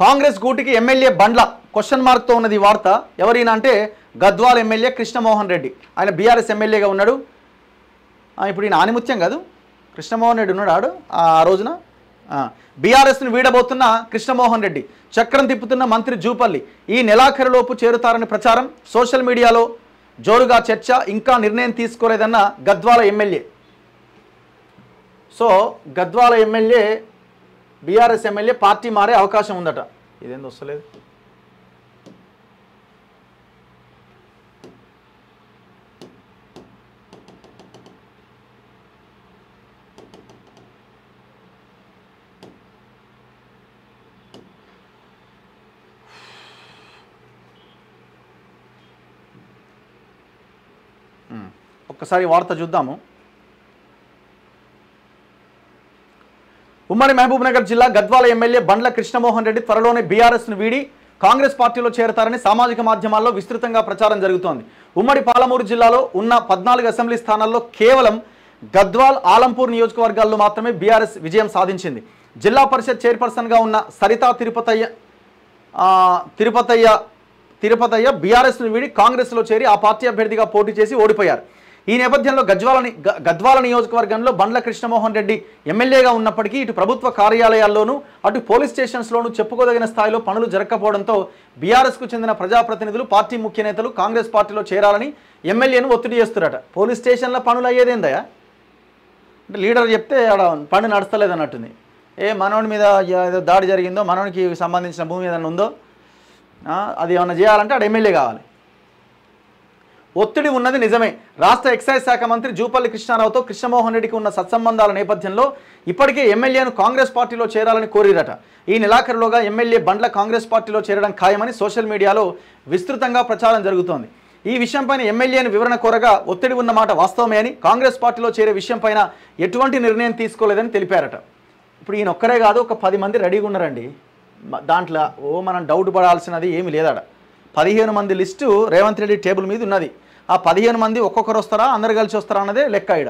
కాంగ్రెస్ గూటికి ఎమ్మెల్యే బండ్ల క్వశ్చన్ మార్క్తో ఉన్నది ఈ వార్త. ఎవరైనా అంటే గద్వాల ఎమ్మెల్యే కృష్ణమోహన్ రెడ్డి. ఆయన బీఆర్ఎస్ ఎమ్మెల్యేగా ఉన్నాడు. ఇప్పుడు ఈయన ఆనిముత్యం కాదు, కృష్ణమోహన్ రెడ్డి ఉన్నాడు ఆడు ఆ రోజున. బీఆర్ఎస్ను వీడబోతున్న కృష్ణమోహన్ రెడ్డి, చక్రం తిప్పుతున్న మంత్రి జూపల్లి ఈ నెలాఖరులోపు చేరుతారని ప్రచారం. సోషల్ మీడియాలో జోరుగా చర్చ. ఇంకా నిర్ణయం తీసుకోలేదన్న Gadwal MLA. So Gadwal MLA BRS MLA party మారే అవకాశం ఉందట. ఇదేంది వస్తలేదు? ఒక్కసారి వార్త చూద్దాము. ఉమ్మడి మహబూబ్నగర్ జిల్లా గద్వాల ఎమ్మెల్యే బండ్ల కృష్ణమోహన్ రెడ్డి త్వరలోనే బీఆర్ఎస్ను వీడి కాంగ్రెస్ పార్టీలో చేరతారని సామాజిక మాధ్యమాల్లో విస్తృతంగా ప్రచారం జరుగుతోంది. ఉమ్మడి పాలమూరు జిల్లాలో ఉన్న 14 అసెంబ్లీ స్థానాల్లో కేవలం గద్వాల్, ఆలంపూర్ నియోజకవర్గాల్లో మాత్రమే బీఆర్ఎస్ విజయం సాధించింది. జిల్లా పరిషత్ చైర్పర్సన్గా ఉన్న సరితా తిరుపతయ్య బీఆర్ఎస్ను వీడి కాంగ్రెస్లో చేరి ఆ పార్టీ అభ్యర్థిగా పోటీ చేసి ఓడిపోయారు. ఈ నేపథ్యంలో గద్వాల నియోజకవర్గంలో బండ్ల కృష్ణమోహన్ రెడ్డి ఎమ్మెల్యేగా ఉన్నప్పటికీ ఇటు ప్రభుత్వ కార్యాలయాల్లోనూ అటు పోలీస్ స్టేషన్స్లోనూ చెప్పుకోదగిన స్థాయిలో పనులు జరగకపోవడంతో బీఆర్ఎస్కు చెందిన ప్రజాప్రతినిధులు, పార్టీ ముఖ్య నేతలు కాంగ్రెస్ పార్టీలో చేరాలని ఎమ్మెల్యేను ఒత్తిడి చేస్తున్నట. పోలీస్ స్టేషన్లో పనులు అయ్యేదేందయా అంటే లీడర్ చెప్తే ఆడ పని నడుస్తలేదు అన్నట్టుంది. మనోడి మీద ఏదో దాడి జరిగిందో, మనోడికి సంబంధించిన భూమి ఏదైనా ఉందో అది ఏమన్నా చేయాలంటే ఆడ ఎమ్మెల్యే కావాలి. ఒత్తిడి ఉన్నది నిజమే. రాష్ట్ర ఎక్సైజ్ శాఖ మంత్రి జూపల్లి కృష్ణారావుతో కృష్ణమోహన్ రెడ్డికి ఉన్న సత్సంబంధాల నేపథ్యంలో ఇప్పటికే ఎమ్మెల్యేను కాంగ్రెస్ పార్టీలో చేరాలని కోరిరట. ఈ నెలాఖరులోగా ఎమ్మెల్యే బండ్ల కాంగ్రెస్ పార్టీలో చేరడం ఖాయమని సోషల్ మీడియాలో విస్తృతంగా ప్రచారం జరుగుతోంది. ఈ విషయంపైన ఎమ్మెల్యేను వివరణ కోరగా ఒత్తిడి ఉన్నమాట వాస్తవమే అని, కాంగ్రెస్ పార్టీలో చేరే విషయంపైన ఎటువంటి నిర్ణయం తీసుకోలేదని తెలిపారట. ఇప్పుడు ఈయన ఒక్కరే కాదు, ఒక 10 మంది రెడీగా ఉన్నారండి. దాంట్లో మనం డౌట్ పడాల్సినది ఏమి లేదట. 15 మంది లిస్టు రేవంత్ రెడ్డి టేబుల్ మీద ఉన్నది. ఆ 15 మంది ఒక్కొక్కరు వస్తారా, అందరు కలిసి వస్తారా అన్నదే లెక్క ఈడ.